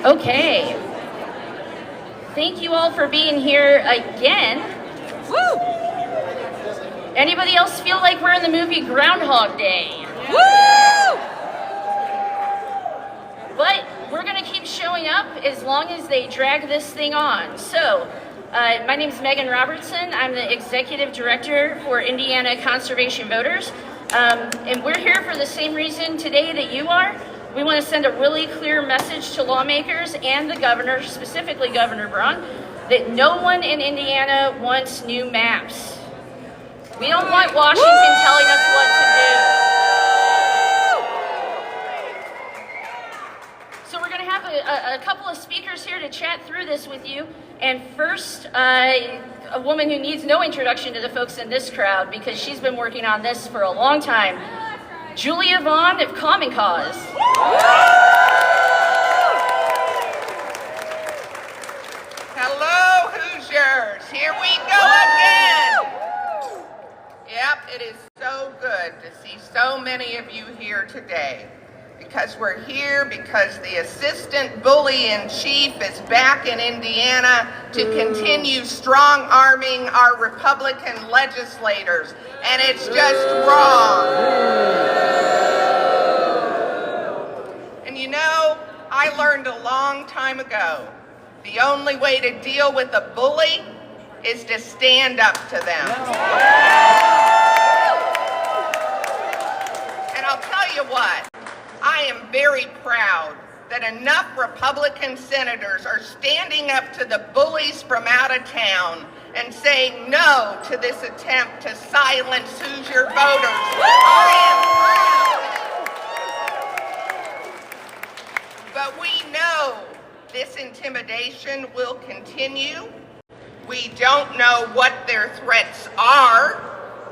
Okay. Thank you all for being here again. Woo! Anybody else feel like we're in the movie Groundhog Day? Woo! But we're going to keep showing up as long as they drag this thing on. So, my name is Megan Robertson. I'm the Executive Director for Indiana Conservation Voters. And we're here for the same reason today that you are. We want to send a really clear message to lawmakers and the governor, specifically Governor Braun, that no one in Indiana wants new maps. We don't want Washington telling us what to do. So we're going to have a couple of speakers here to chat through this with you. And first, a woman who needs no introduction to the folks in this crowd because she's been working on this for a long time. Julia Vaughn of Common Cause. Hello, Hoosiers. Here we go again. Yep, it is so good to see so many of you here today. Because we're here because the assistant bully-in-chief is back in Indiana to continue strong-arming our Republican legislators, and it's just wrong. And you know, I learned a long time ago, the only way to deal with a bully is to stand up to them. And I'll tell you what, I am very proud that enough Republican senators are standing up to the bullies from out of town and saying no to this attempt to silence Hoosier voters. I am proud. But we know this intimidation will continue. We don't know what their threats are,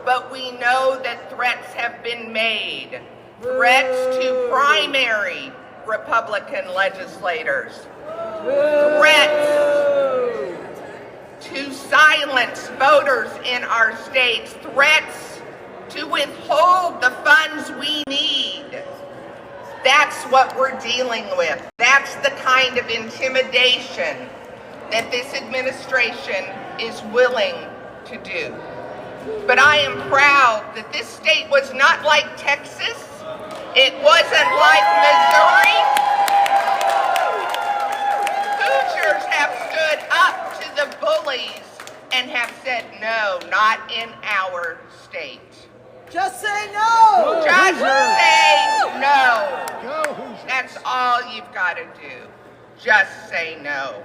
but we know that threats have been made. Threats to primary Republican legislators. Threats to silence voters in our states. Threats to withhold the funds we need. That's what we're dealing with. That's the kind of intimidation that this administration is willing to do. But I am proud that this state was not like Texas. It wasn't like Missouri. Hoosiers have stood up to the bullies and have said no, not in our state. Just say no! Just say no. That's all you've got to do. Just say no.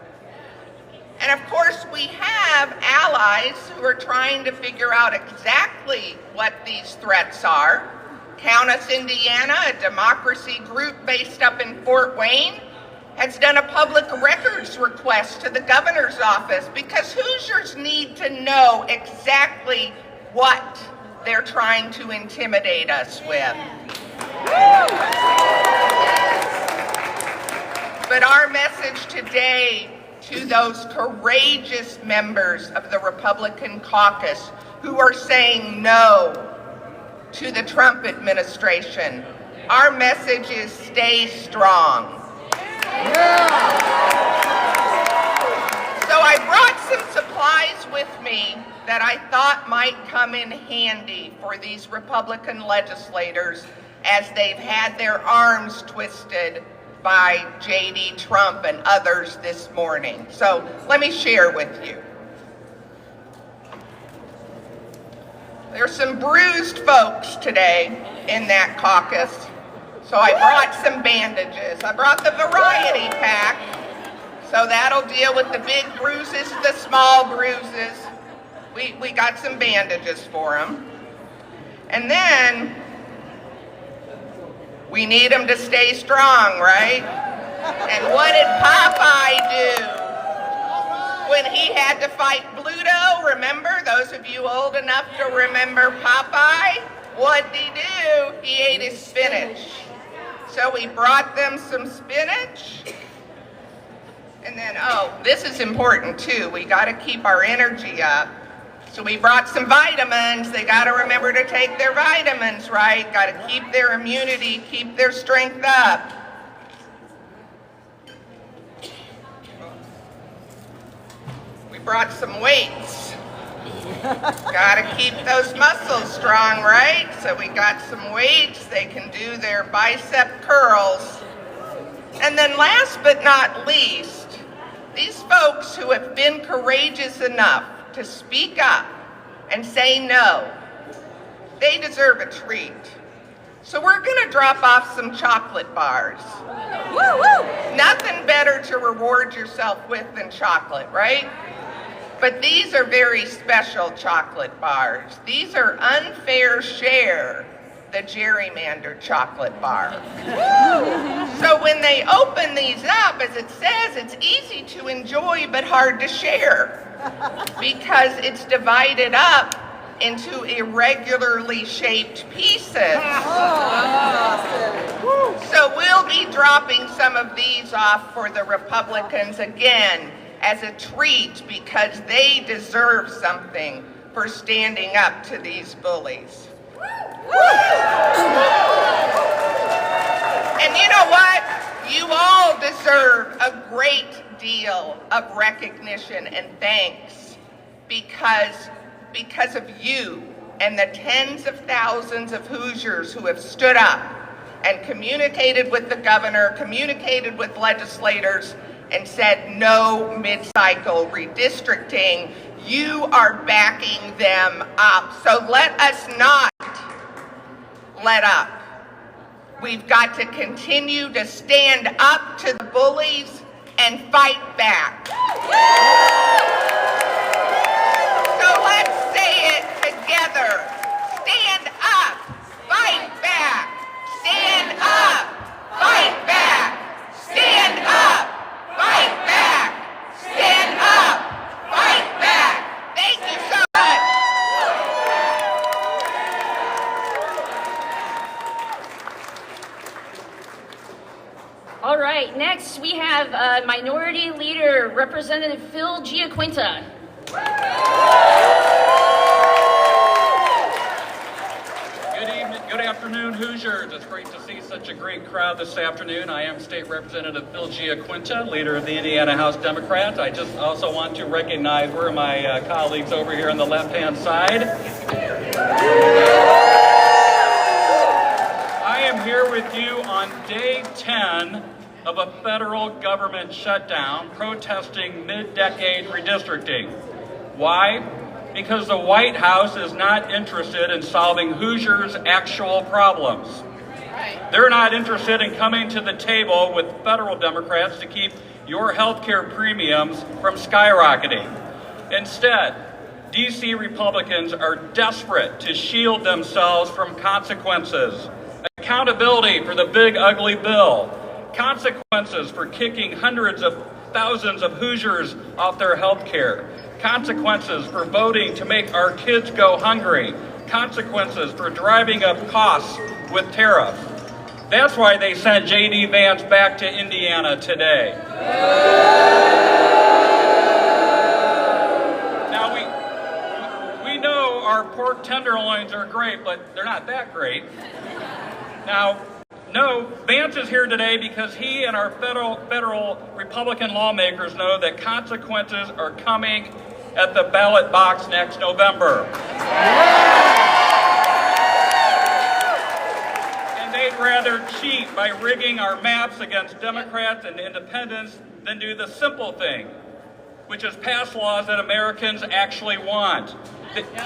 And of course, we have allies who are trying to figure out exactly what these threats are. Count Us Indiana, a democracy group based up in Fort Wayne, has done a public records request to the governor's office because Hoosiers need to know exactly what they're trying to intimidate us with. But our message today to those courageous members of the Republican caucus who are saying no to the Trump administration, our message is stay strong. So I brought some supplies with me that I thought might come in handy for these Republican legislators as they've had their arms twisted by JD Trump and others this morning. So let me share with you. There's some bruised folks today in that caucus, so I brought some bandages. I brought the variety pack, so that'll deal with the big bruises, the small bruises. We got some bandages for them. And then we need them to stay strong, right? And what did Popeye do when he had to fight Bluto? Remember, those of you old enough to remember Popeye? What did he do? He ate his spinach. So we brought them some spinach. And then, oh, this is important too. We got to keep our energy up. So we brought some vitamins. They got to remember to take their vitamins, right? Got to keep their immunity, keep their strength up. brought some weights. Gotta keep those muscles strong, right? So we got some weights. They can do their bicep curls. And then last but not least, these folks who have been courageous enough to speak up and say no, they deserve a treat. So we're gonna drop off some chocolate bars. Woo-woo! Nothing better to reward yourself with than chocolate, right? But these are very special chocolate bars. These are Unfair Share, the gerrymandered chocolate bar. So when they open these up, as it says, it's easy to enjoy but hard to share because it's divided up into irregularly shaped pieces. So we'll be dropping some of these off for the Republicans again as a treat because they deserve something for standing up to these bullies. And you know what? You all deserve a great deal of recognition and thanks because of you and the tens of thousands of Hoosiers who have stood up and communicated with the governor, communicated with legislators, and said no mid-cycle redistricting. You are backing them up. So let us not let up. We've got to continue to stand up to the bullies and fight back. So let's say it together. Stand up, fight back. Stand up, fight back. Stand up, fight back. Stand up, fight back. Thank you so much. All right, next we have Minority Leader Representative Phil Giaquinta. Good afternoon, Hoosiers. It's great to see such a great crowd this afternoon. I am State Representative Phil Giaquinta, leader of the Indiana House Democrats. I just also want to recognize where are my colleagues over here on the left-hand side. I am here with you on day 10 of a federal government shutdown protesting mid-decade redistricting. Why? Because the White House is not interested in solving Hoosiers' actual problems. They're not interested in coming to the table with federal Democrats to keep your health care premiums from skyrocketing. Instead, DC Republicans are desperate to shield themselves from consequences. Accountability for the big ugly bill. Consequences for kicking hundreds of thousands of Hoosiers off their health care. Consequences for voting to make our kids go hungry. Consequences for driving up costs with tariffs. That's why they sent JD Vance back to Indiana today. Now we know our pork tenderloins are great, but they're not that great. Now, no, Vance is here today because he and our federal Republican lawmakers know that consequences are coming at the ballot box next November. And they'd rather cheat by rigging our maps against Democrats and independents than do the simple thing, which is pass laws that Americans actually want.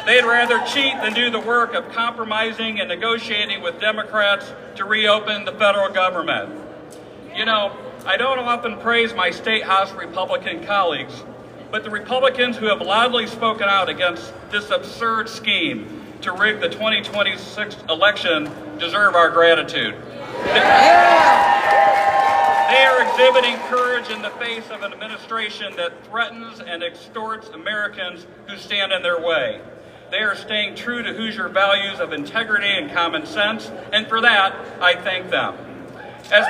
They'd rather cheat than do the work of compromising and negotiating with Democrats to reopen the federal government. You know, I don't often praise my state House Republican colleagues, but the Republicans who have loudly spoken out against this absurd scheme to rig the 2026 election deserve our gratitude. They are exhibiting courage in the face of an administration that threatens and extorts Americans who stand in their way. They are staying true to Hoosier values of integrity and common sense, and for that, I thank them. As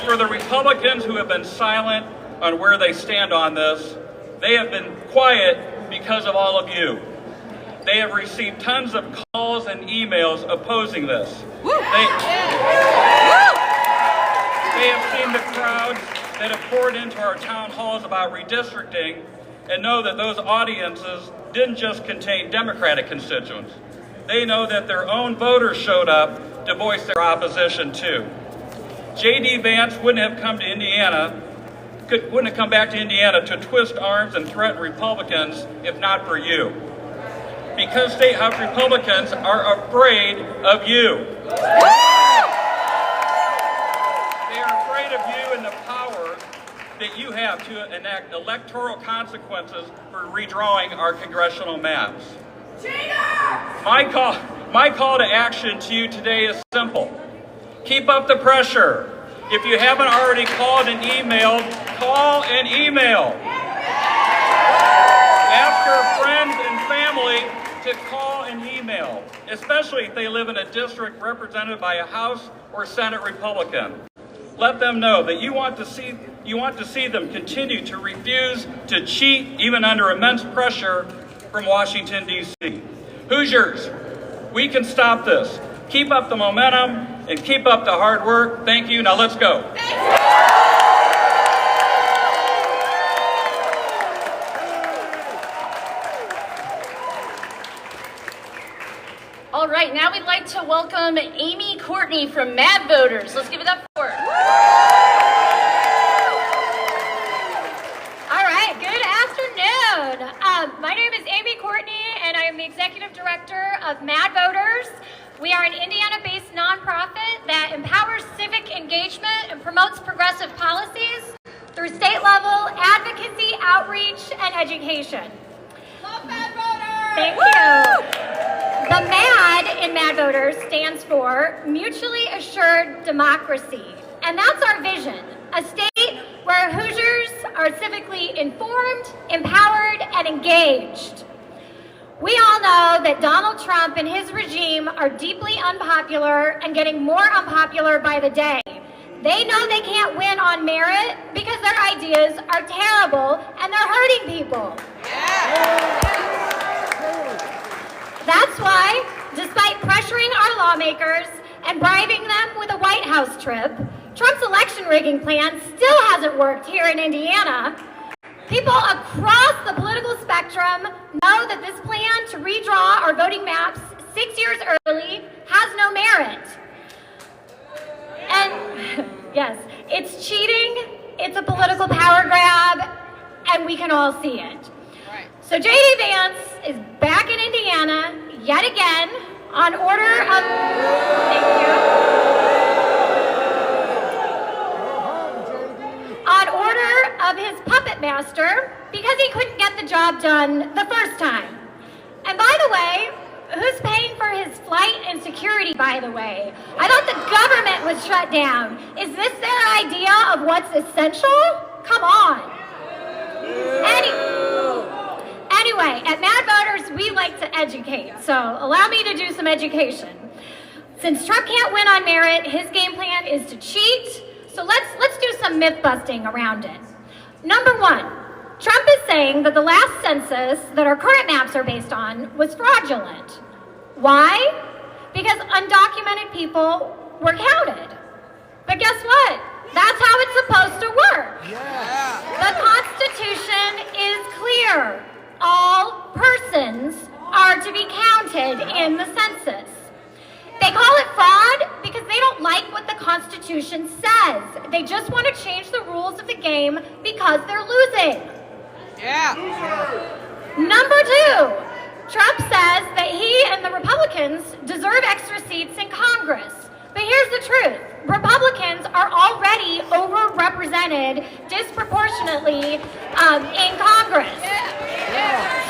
for the Republicans who have been silent on where they stand on this, they have been quiet because of all of you. They have received tons of calls and emails opposing this. They have seen the crowds that have poured into our town halls about redistricting, and know that those audiences didn't just contain Democratic constituents. They know that their own voters showed up to voice their opposition too. JD Vance wouldn't have come back to Indiana to twist arms and threaten Republicans if not for you. Because State House Republicans are afraid of you. They are afraid of you and the power that you have to enact electoral consequences for redrawing our congressional maps. My call to action to you today is simple. Keep up the pressure. If you haven't already called and emailed, call and email. Ask your friends and family to call and email, especially if they live in a district represented by a House or Senate Republican. Let them know that you want to see them continue to refuse to cheat even under immense pressure from Washington, D.C. Hoosiers, we can stop this. Keep up the momentum and keep up the hard work. Thank you. Now let's go. All right, now we'd like to welcome Amy Courtney from Mad Voters. Let's give it up for her. All right, good afternoon. My name is Amy Courtney, and I am the Executive Director of Mad Voters. We are an Indiana-based nonprofit that empowers civic engagement and promotes progressive policies through state-level advocacy, outreach, and education. Love Mad Voters! Thank you. The MAD in Mad Voters stands for Mutually Assured Democracy, and that's our vision, a state where Hoosiers are civically informed, empowered, and engaged. We all know that Donald Trump and his regime are deeply unpopular and getting more unpopular by the day. They know they can't win on merit because their ideas are terrible and they're hurting people. That's why, despite pressuring our lawmakers and bribing them with a White House trip, Trump's election rigging plan still hasn't worked here in Indiana. People across the political spectrum know that this plan to redraw our voting maps 6 years early has no merit. And yes, it's cheating, it's a political power grab, and we can all see it. So JD Vance is back in Indiana yet again on order of, thank you, on order of his puppet master because he couldn't get the job done the first time. And by the way, who's paying for his flight and security, by the way? I thought the government was shut down. Is this their idea of what's essential? Come on. Anyway, at Mad Voters, we like to educate, so allow me to do some education. Since Trump can't win on merit, his game plan is to cheat, so let's do some myth busting around it. Number one, Trump is saying that the last census that our current maps are based on was fraudulent. Why? Because undocumented people were counted. But guess what? That's how it's supposed to work. The Constitution is clear. All persons are to be counted in the census. They call it fraud because they don't like what the Constitution says. They just want to change the rules of the game because they're losing. Number two, Trump says that he and the Republicans deserve extra seats in Congress. But here's the truth. Republicans are already overrepresented disproportionately in Congress.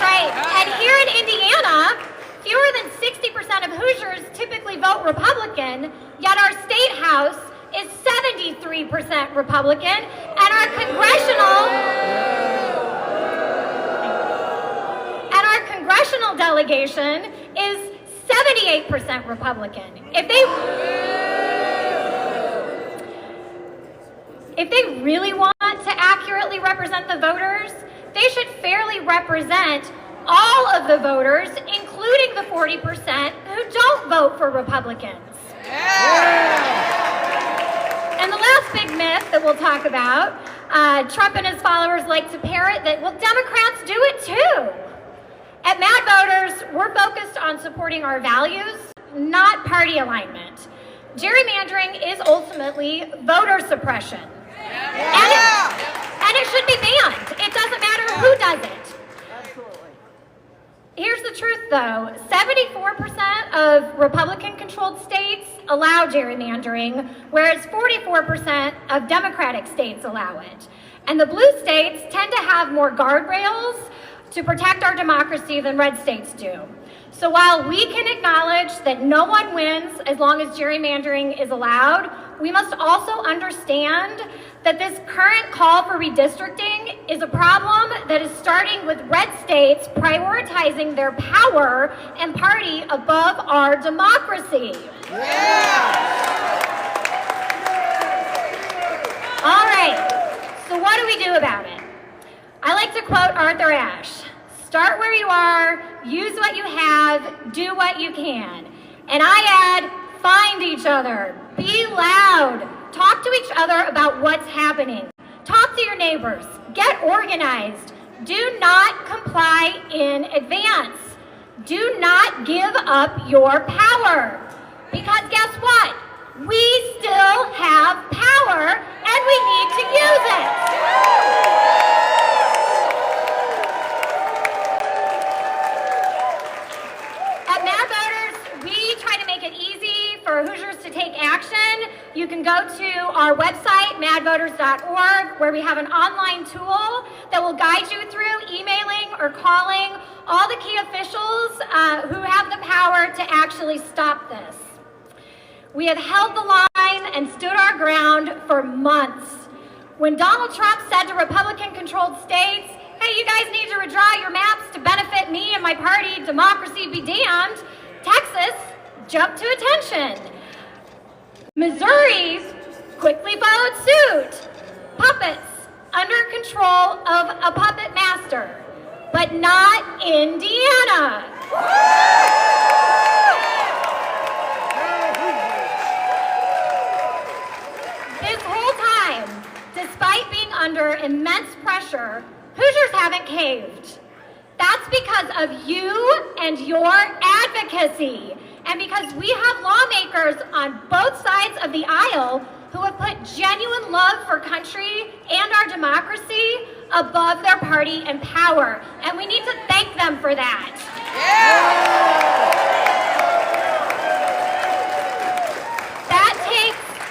Right. And here in Indiana, fewer than 60% of Hoosiers typically vote Republican, yet our state house is 73% Republican, and our congressional delegation is 78% Republican. If they really want to accurately represent the voters, they should fairly represent all of the voters, including the 40% who don't vote for Republicans. And the last big myth that we'll talk about Trump and his followers like to parrot that, well, Democrats do it too. At Mad Voters, we're focused on supporting our values, not party alignment. Gerrymandering is ultimately voter suppression. And it should be banned. It doesn't matter who does it. Here's the truth, though. 74% of Republican-controlled states allow gerrymandering, whereas 44% of Democratic states allow it. And the blue states tend to have more guardrails to protect our democracy than red states do. So while we can acknowledge that no one wins as long as gerrymandering is allowed, we must also understand that this current call for redistricting is a problem that is starting with red states prioritizing their power and party above our democracy. All right, so what do we do about it? I like to quote Arthur Ashe. Start where you are, use what you have, do what you can. And I add, find each other, be loud, talk to each other about what's happening. Talk to your neighbors, get organized. Do not comply in advance. Do not give up your power. Because guess what? We still have power and we need to use it. For Hoosiers to take action, you can go to our website, madvoters.org, where we have an online tool that will guide you through emailing or calling all the key officials who have the power to actually stop this. We have held the line and stood our ground for months. When Donald Trump said to Republican-controlled states, hey, you guys need to redraw your maps to benefit me and my party, democracy be damned, Texas jumped to attention. Missouri quickly followed suit. Puppets under control of a puppet master, but not Indiana. This whole time, despite being under immense pressure, Hoosiers haven't caved. That's because of you and your advocacy. And because we have lawmakers on both sides of the aisle who have put genuine love for country and our democracy above their party and power. And we need to thank them for that.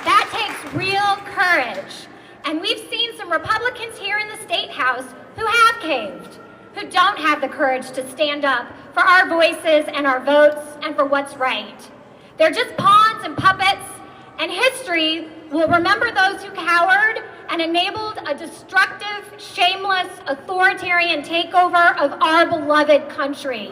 That takes real courage. And we've seen some Republicans here in the State House who have caved, who don't have the courage to stand up for our voices and our votes and for what's right. They're just pawns and puppets, and history will remember those who cowered and enabled a destructive, shameless, authoritarian takeover of our beloved country.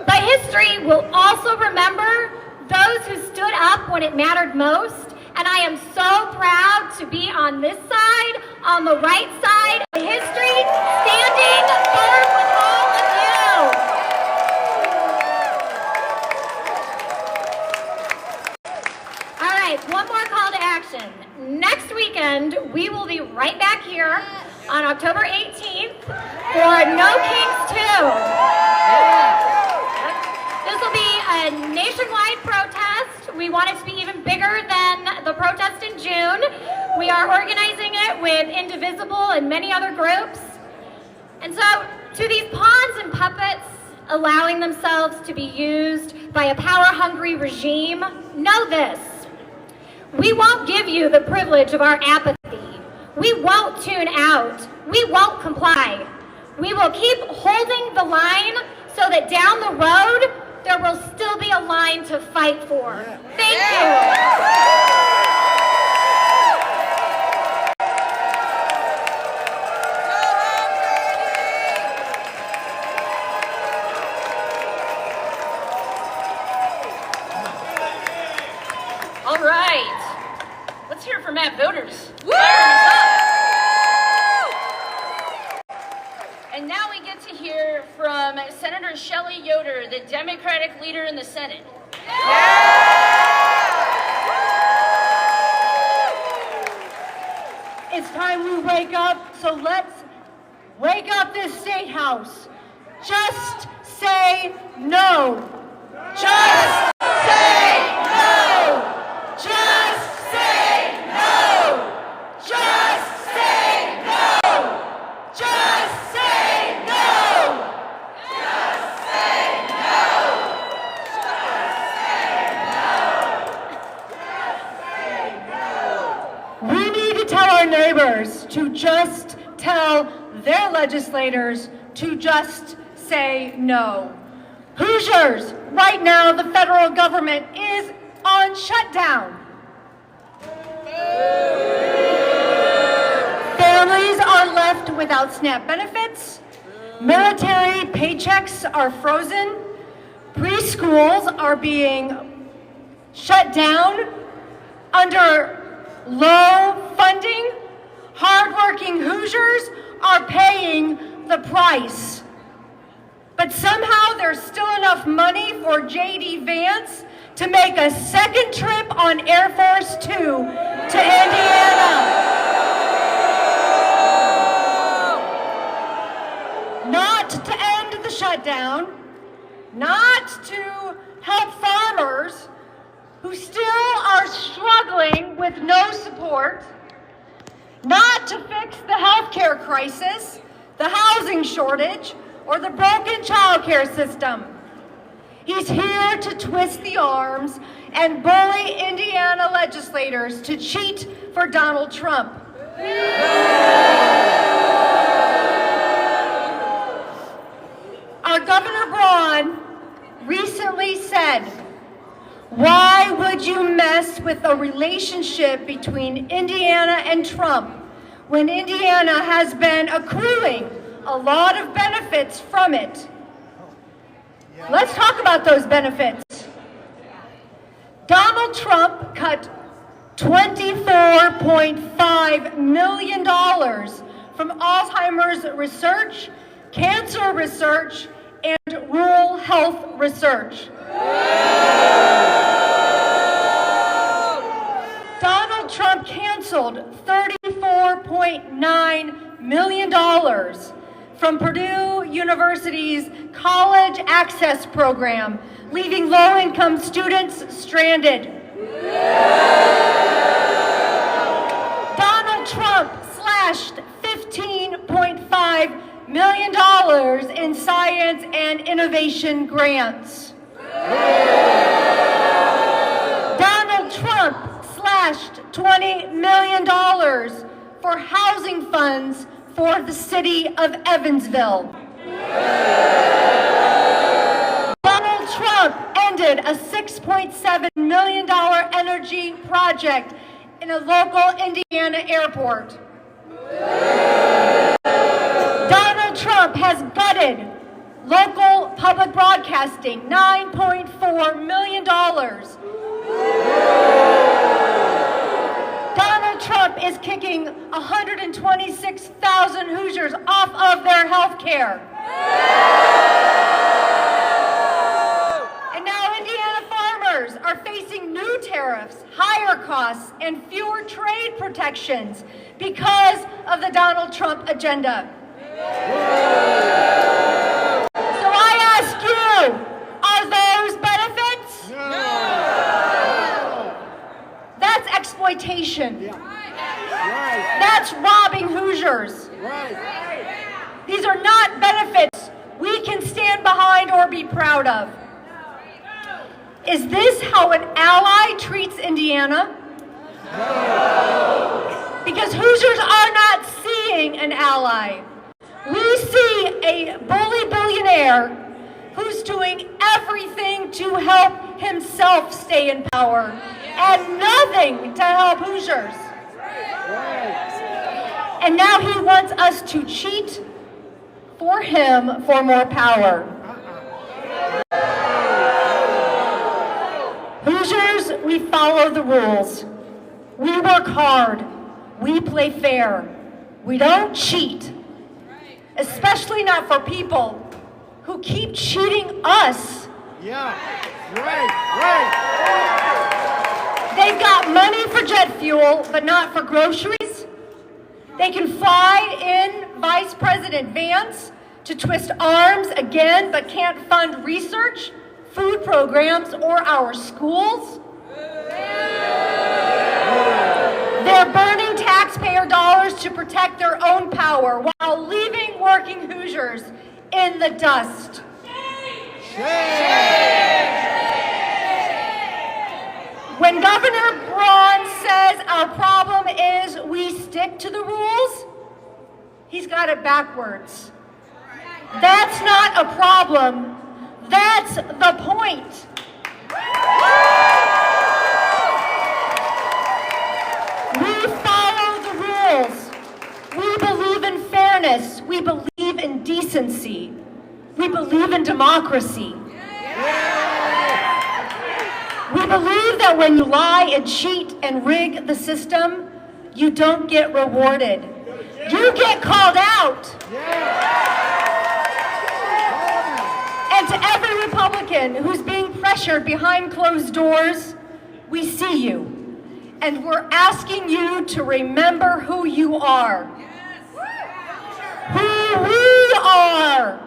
But history will also remember those who stood up when it mattered most, and I am so proud to be on this side, on the right side of history, standing firm with all of you. All right, one more call to action. Next weekend, we will be right back here on October 18th for No Kings 2. This will be a nationwide protest. We want it to be even bigger than the protest in June. We are organizing it with Indivisible and many other groups. And so, to these pawns and puppets allowing themselves to be used by a power-hungry regime, know this. We won't give you the privilege of our apathy. We won't tune out. We won't comply. We will keep holding the line so that down the road, there will still be a line to fight for. Thank you. All right. Let's hear it for Mad Voters. And now we get to hear from Senator Shelley Yoder, the Democratic leader in the Senate. wake up, so let's wake up this state house. Just say no. Just say no. Just say no. Just say no. Just say no. Just say no. We need to tell our neighbors to just tell their legislators to just say no. Hoosiers, right now the federal government is on shutdown. Families are left without SNAP benefits. Military paychecks are frozen. Preschools are being shut down under low funding. Hardworking Hoosiers are paying the price. But somehow there's still enough money for JD Vance to make a second trip on Air Force 2 to Indiana. Not to end the shutdown, not to help farmers who still are struggling with no support, not to fix the healthcare crisis, the housing shortage, or the broken childcare system. He's here to twist the arms and bully Indiana legislators to cheat for Donald Trump. Our Governor Braun recently said, "Why would you mess with a relationship between Indiana and Trump when Indiana has been accruing a lot of benefits from it?" Let's talk about those benefits. Donald Trump cut $24.5 million from Alzheimer's research, cancer research, and rural health research. Donald Trump canceled $34.9 million from Purdue University's College Access Program, leaving low-income students stranded. Donald Trump slashed $15.5 million in science and innovation grants. Donald Trump slashed $20 million for housing funds for the city of Evansville. Donald Trump ended a $6.7 million energy project in a local Indiana airport. Donald Trump has gutted local public broadcasting, $9.4 million. Donald Trump is kicking 126,000 Hoosiers off of their health care. And now Indiana farmers are facing new tariffs, higher costs, and fewer trade protections because of the Donald Trump agenda. So I ask you, are those benefits? No. That's exploitation. Yeah. Right. That's robbing Hoosiers. Right. These are not benefits we can stand behind or be proud of. Is this how an ally treats Indiana? No. Because Hoosiers are not seeing an ally. We see a bully billionaire who's doing everything to help himself stay in power and nothing to help Hoosiers. And now he wants us to cheat for him for more power. Hoosiers, we follow the rules. We work hard. We play fair. We don't cheat. Especially not for people who keep cheating us. Yeah, right. They've got money for jet fuel, but not for groceries. They can fly in Vice President Vance to twist arms again, but can't fund research, food programs, or our schools. They're burning taxpayer dollars to protect their own power while leaving working Hoosiers in the dust. When Governor Braun says our problem is we stick to the rules, he's got it backwards. That's not a problem. That's the point. We follow the rules. We believe in fairness. We believe in decency. We believe in democracy. We believe that when you lie and cheat and rig the system, you don't get rewarded. You get called out. And to every Republican who's being pressured behind closed doors, we see you. And we're asking you to remember who you are. Who we are.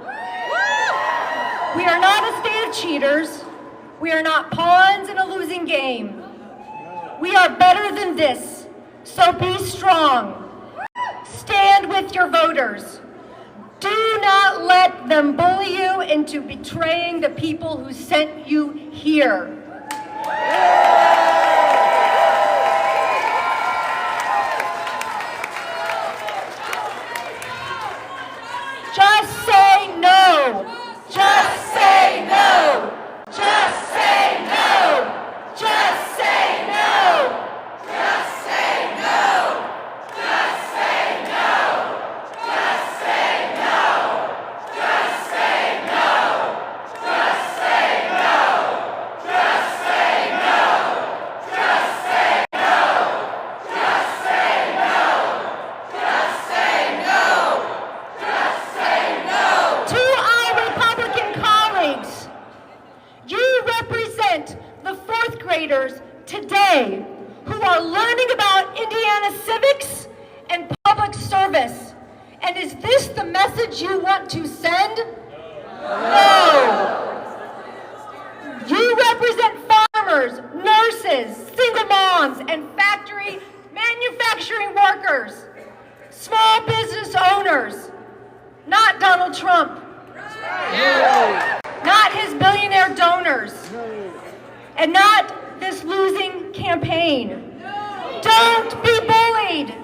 We are not a state of cheaters. We are not pawns in a losing game. We are better than this. So be strong. Stand with your voters. Do not let them bully you into betraying the people who sent you here. Just say no. Just say no. Just say no. Just say no. Just say no. Just say no. Just say no. Just say no. Just say no. Just say no. Just say no. Just say no. Just say no. Just say no. To our Republican colleagues, you represent the fourth graders today who are learning about Indiana civics and public service. And is this the message you want to send? No. You represent farmers, nurses, single moms, and factory manufacturing workers, small business owners, not Donald Trump. Not his billionaire donors. And not this losing campaign. Don't be bullied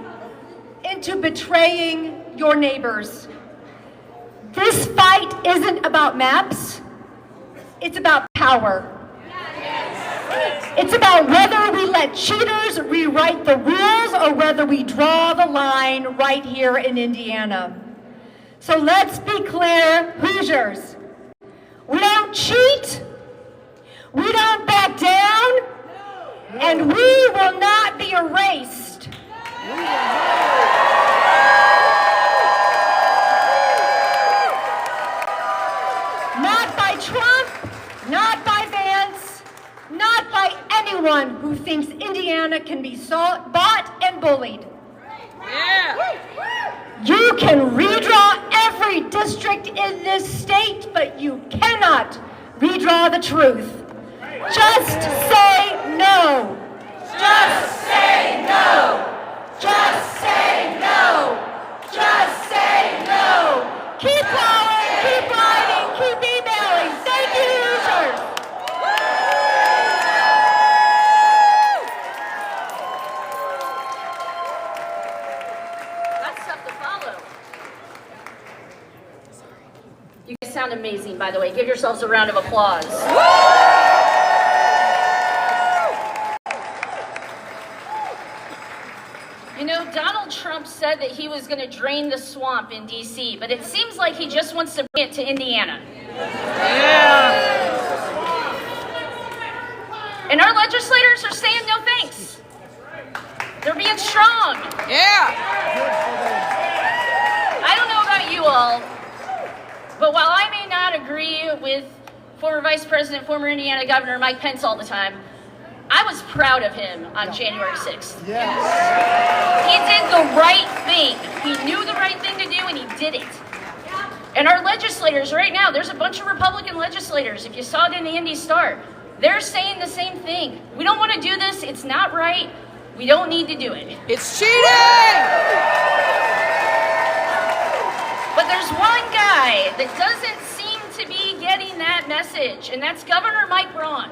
into betraying your neighbors. This fight isn't about maps. It's about power. It's about whether we let cheaters rewrite the rules or whether we draw the line right here in Indiana. So let's be clear, Hoosiers. We don't cheat, we don't back down, and we will not be erased. Not by Trump, not by Vance, not by anyone who thinks Indiana can be bought and bullied. You can redraw every district in this state, but you cannot redraw the truth. Just say no. Just say no. Just say no. Just say no. Keep calling, keep writing, keep emailing. Thank you, Hoosiers. That's tough to follow. You guys sound amazing, by the way. Give yourselves a round of applause. You know, Donald Trump said that he was going to drain the swamp in D.C., but it seems like he just wants to bring it to Indiana. And our legislators are saying no thanks. They're being strong. I don't know about you all, but while I may not agree with former Vice President, former Indiana Governor Mike Pence all the time, I was proud of him on January 6th. Yes. He did the right thing. He knew the right thing to do, and he did it. And our legislators right now, there's a bunch of Republican legislators, if you saw it in the Indy Star, they're saying the same thing. We don't want to do this. It's not right. We don't need to do it. It's cheating! But there's one guy that doesn't seem to be getting that message, and that's Governor Mike Braun.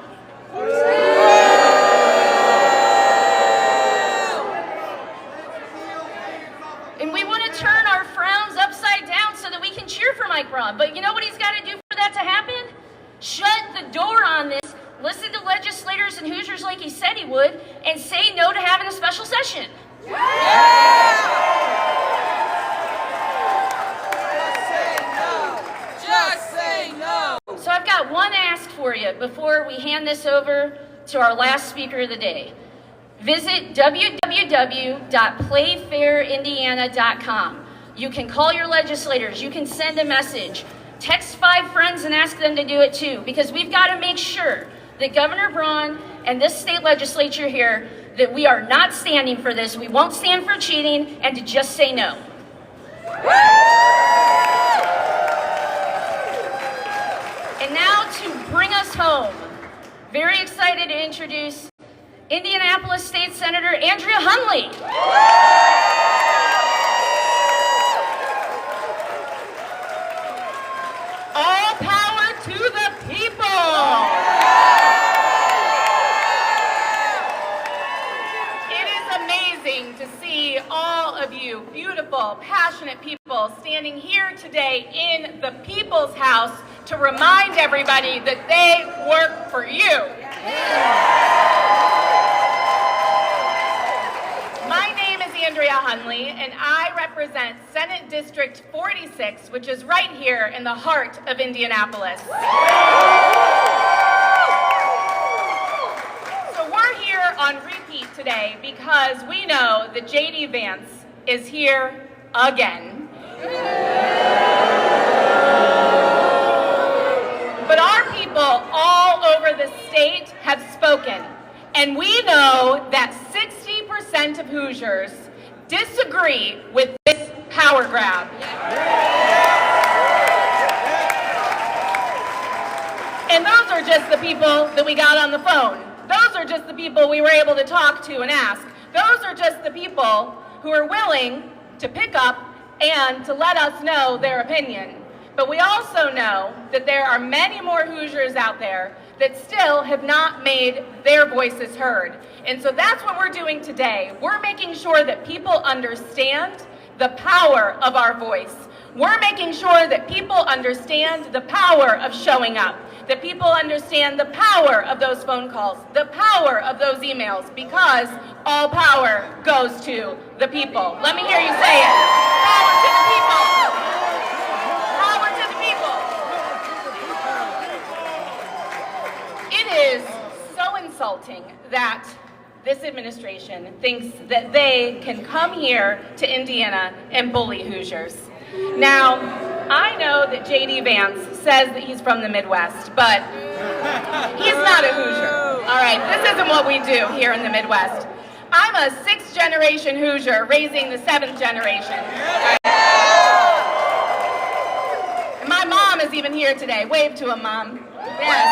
And we want to turn our frowns upside down so that we can cheer for Mike Braun. But you know what he's got to do for that to happen? Shut the door on this, listen to legislators and Hoosiers like he said he would, and say no to having a special session. So I've got one ask for you before we hand this over to our last speaker of the day. Visit www.playfairindiana.com. You can call your legislators, you can send a message, text 5 friends and ask them to do it too, because we've got to make sure that Governor Braun and this state legislature here, that we are not standing for this, we won't stand for cheating, and to just say no. And now to bring us home, very excited to introduce Indianapolis State Senator Andrea Hunley. All power to the people. It is amazing to see all of you beautiful, passionate people standing here today in the People's House to remind everybody that they work for you. My name is Andrea Hunley, and I represent Senate District 46, which is right here in the heart of Indianapolis. So we're here on repeat today because we know that JD Vance is here again. But our people all over the state have spoken, and we know that 60% of Hoosiers disagree with this power grab. And those are just the people that we got on the phone. Those are just the people we were able to talk to and ask. Those are just the people who are willing to pick up and to let us know their opinion. But we also know that there are many more Hoosiers out there that still have not made their voices heard. And so that's what we're doing today. We're making sure that people understand the power of our voice. We're making sure that people understand the power of showing up, that people understand the power of those phone calls, the power of those emails, because all power goes to the people. Let me hear you say it. Power to the people. Power to the people. It is so insulting that this administration thinks that they can come here to Indiana and bully Hoosiers. Now, I know that JD Vance says that he's from the Midwest, but he's not a Hoosier. All right, this isn't what we do here in the Midwest. I'm a 6th generation Hoosier raising the 7th generation. Right? And my mom is even here today. Wave to him, Mom. Yes.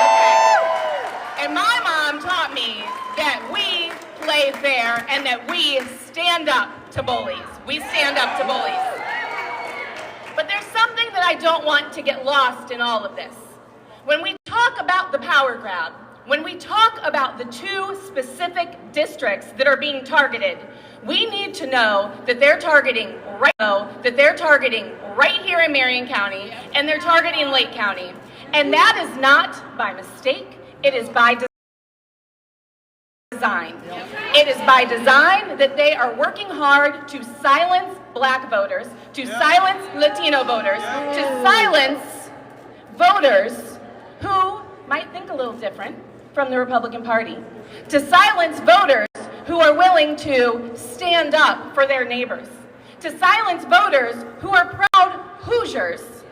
Okay. And my mom taught me that we play fair and that we stand up to bullies. We stand up to bullies. But there's something that I don't want to get lost in all of this. When we talk about the power grab, when we talk about the 2 specific districts that are being targeted, we need to know that they're targeting right here in Marion County, and they're targeting Lake County. And that is not by mistake, it is by design. It is by design that they are working hard to silence Black voters, to silence Latino voters, to silence voters who might think a little different from the Republican Party, to silence voters who are willing to stand up for their neighbors, to silence voters who are proud Hoosiers,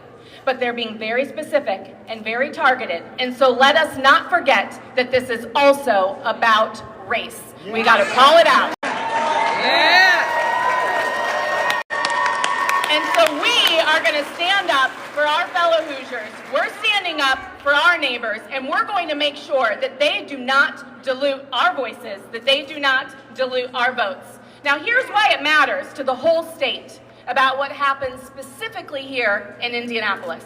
but they're being very specific and very targeted. And so let us not forget that this is also about race. We got to call it out. And so we are going to stand up for our fellow Hoosiers. We're standing up for our neighbors, and we're going to make sure that they do not dilute our voices, that they do not dilute our votes. Now, here's why it matters to the whole state about what happens specifically here in Indianapolis.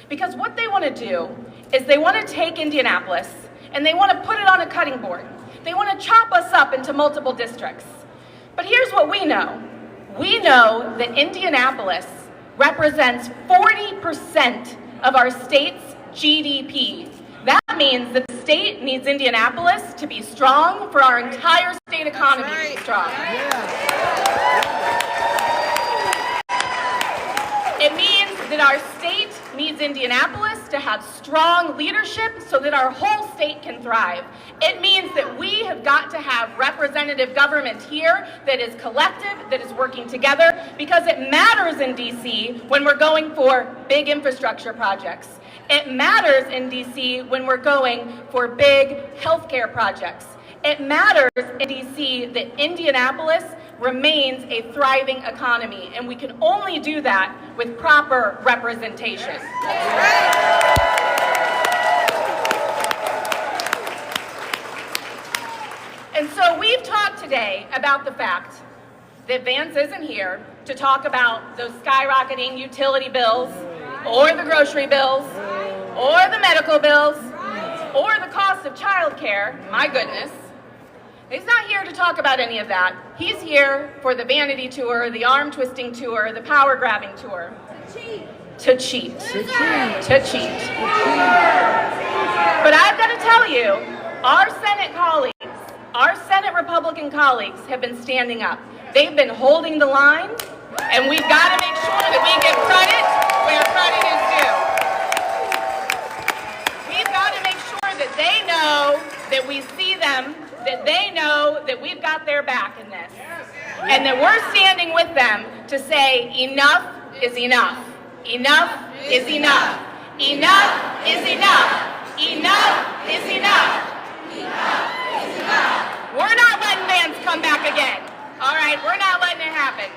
Because what they want to do is they want to take Indianapolis and they want to put it on a cutting board. They want to chop us up into multiple districts. But here's what we know. We know that Indianapolis represents 40% of our state's GDP. That means that the state needs Indianapolis to be strong for our entire state economy to be strong. It means that our state needs Indianapolis to have strong leadership so that our whole state can thrive. It means that we have got to have representative government here that is collective, that is working together, because it matters in DC when we're going for big infrastructure projects. It matters in DC when we're going for big healthcare projects. It matters in DC that Indianapolis remains a thriving economy, and we can only do that with proper representation. And so we've talked today about the fact that Vance isn't here to talk about those skyrocketing utility bills, or the grocery bills, or the medical bills, or the cost of childcare. My goodness. He's not here to talk about any of that. He's here for the vanity tour, the arm-twisting tour, the power-grabbing tour. To cheat. To cheat. But I've got to tell you, our Senate colleagues, our Senate Republican colleagues have been standing up. They've been holding the line, and we've got to make sure that we give credit where credit is due. We've got to make sure that they know that we see them, that they know that we've got their back in this, and that we're standing with them to say enough is enough. Enough is enough. Enough is enough. Enough is enough. Enough is enough. We're not letting Vance come back again. All right, we're not letting it happen.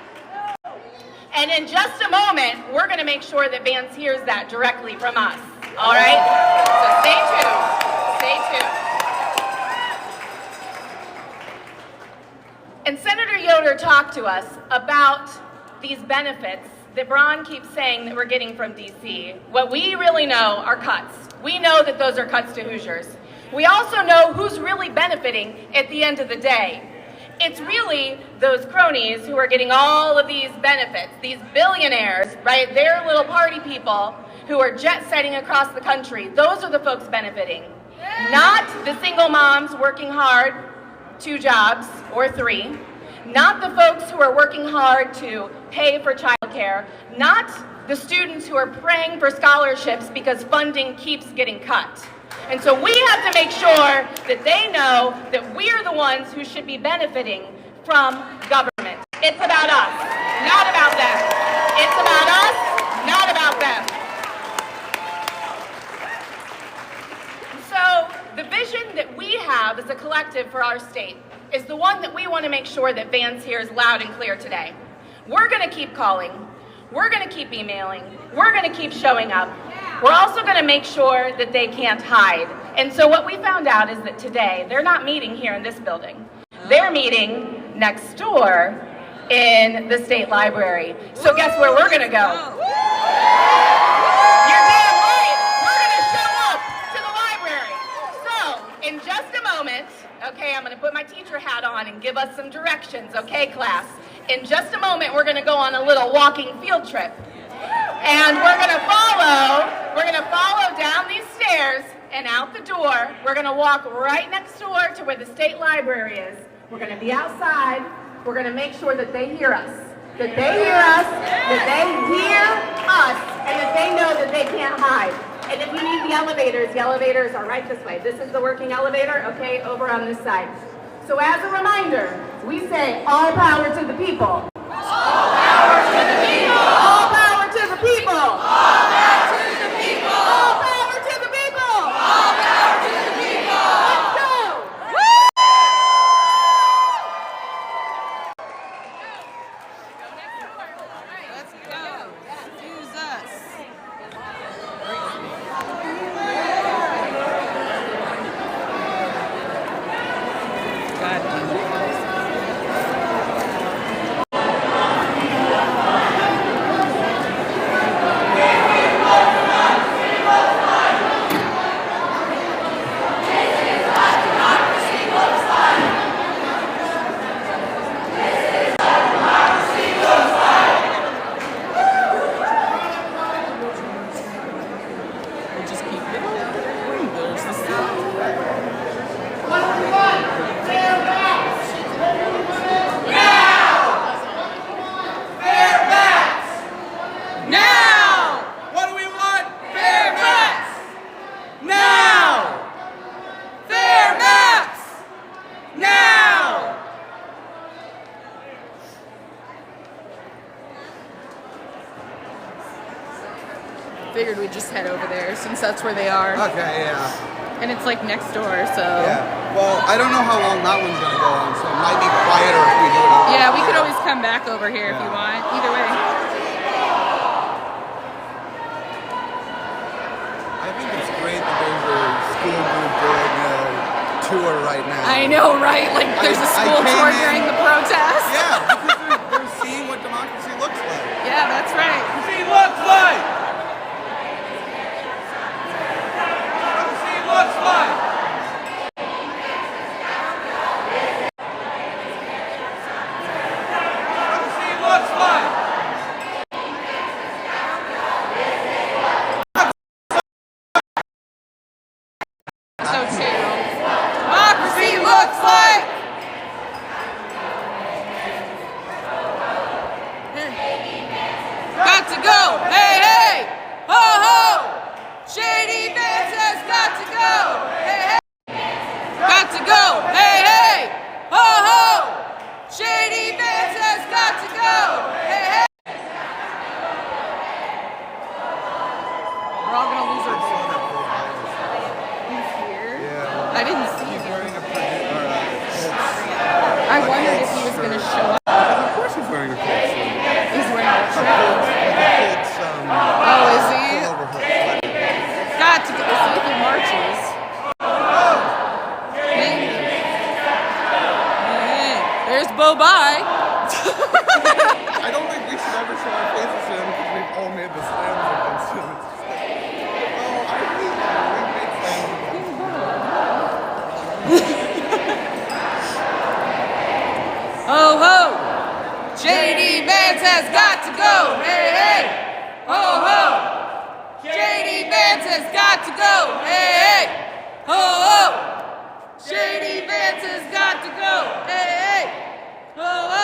And in just a moment, we're going to make sure that Vance hears that directly from us. All right? So stay tuned. Stay tuned. And Senator Yoder talked to us about these benefits that Braun keeps saying that we're getting from DC. What we really know are cuts. We know that those are cuts to Hoosiers. We also know who's really benefiting at the end of the day. It's really those cronies who are getting all of these benefits, these billionaires, right? They're little party people who are jet-setting across the country. Those are the folks benefiting. Not the single moms working hard, 2 jobs or 3. Not the folks who are working hard to pay for childcare. Not the students who are praying for scholarships because funding keeps getting cut. And so we have to make sure that they know that we're the ones who should be benefiting from government. It's about us, not about them. It's about us, not about them. So the vision that we have as a collective for our state is the one that we want to make sure that Vance hears loud and clear today. We're going to keep calling. We're going to keep emailing. We're going to keep showing up. We're also going to make sure that they can't hide. And so what we found out is that today, they're not meeting here in this building. They're meeting next door in the state library. So guess where we're going to go? You're damn right. We're going to show up to the library. So in just a moment, okay, I'm going to put my teacher hat on and give us some directions, okay, class? In just a moment, we're going to go on a little walking field trip. And we're going to follow down these stairs and out the door. We're going to walk right next door to where the state library is. We're going to be outside. We're going to make sure that they hear us. That they hear us, that they hear us, and that they know that they can't hide. And if you need the elevators are right this way. This is the working elevator, okay, over on this side. So as a reminder, we say all power to the people. All power to the people. All power to the people. All power to the people. figured we'd just head over there since that's where they are. Okay, yeah. And it's like next door, so. Yeah. Well, I don't know how long that one's gonna go on, so it might be quieter if we do it over. Yeah, we could always come back over here if you want. Either way. I think it's great that there's a school group doing a tour right now. I know, right? Like there's a school tour during the protest. Yeah, because they're seeing what democracy looks like. Yeah, that's right. Democracy looks like. Democracy looks like. Democracy looks like. So too. Democracy looks like. Got to go. Hey, hey. Ho, ho. JD Vance has got to go. Hey, hey. Got to go. Hey, hey. Ho, ho. JD Vance has got to go. Hey, hey. We're all going to lose our He's here? Yeah. I didn't see He's him. wearing a Colts. I wondered if he was going to show up. Of course he's wearing a Colts shirt. He's wearing a A shirt. Colts, Oh, is he? pullover hood. Got to go see if he marches. There's Bo Bye. I don't think we should ever show our faces to him because we've all made the slams against him. It's just like, oh, I hate you. We've made slams against him. Ho ho! JD Vance has got to go! Hey hey! Ho ho! JD Vance has got to go! Hey hey! Ho ho! JD Vance has got to go! Hey hey! Ho ho!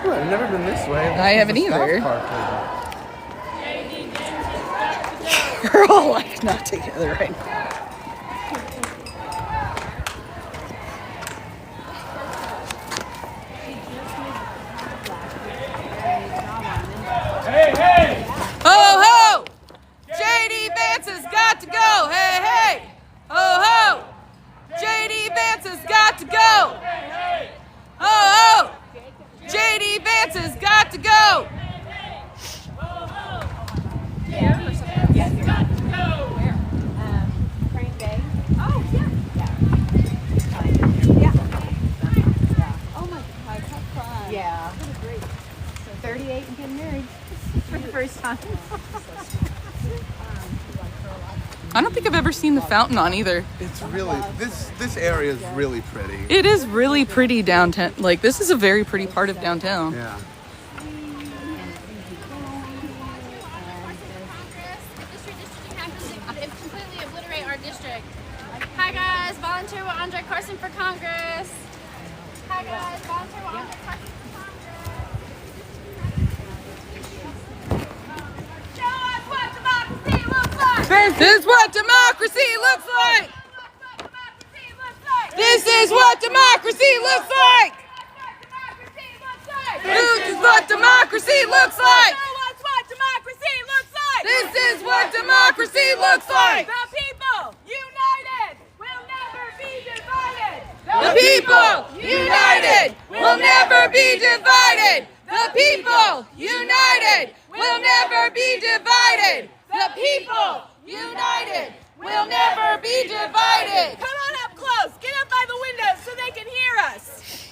Ooh, I've never been this way. I haven't This is the either. South Park. We're all like not together right now. Hey, hey! Ho ho! JD Vance has got to go! Hey hey! Ho ho! JD Vance has got to go! Ho ho! JD Vance has got to go! Yeah. 38 and getting married for the first time. I don't think I've ever seen the fountain on either. It's really, this area is really pretty. It is really pretty downtown. Like, this is a very pretty part of downtown. Yeah. This redistricting happens to completely obliterate our district. Hi guys, volunteer with Andre Carson for Congress. Hi guys, volunteer with Andre Carson for Congress. Show us what democracy looks like. This is what democracy looks like! This is what democracy looks like! This is what democracy looks like! This is what democracy looks like! The people united will never be divided. The people united will never be divided! The people united will never be divided! The people united will never be divided! Come on up close. Get up by the windows so they can hear us.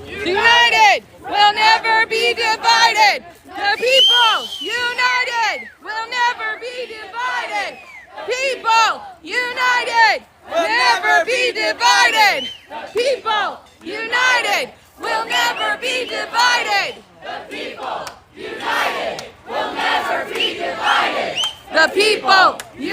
United will never be divided! The people united will never be divided! People united will never be divided! People united will never be divided! The people united will never be divided! The people united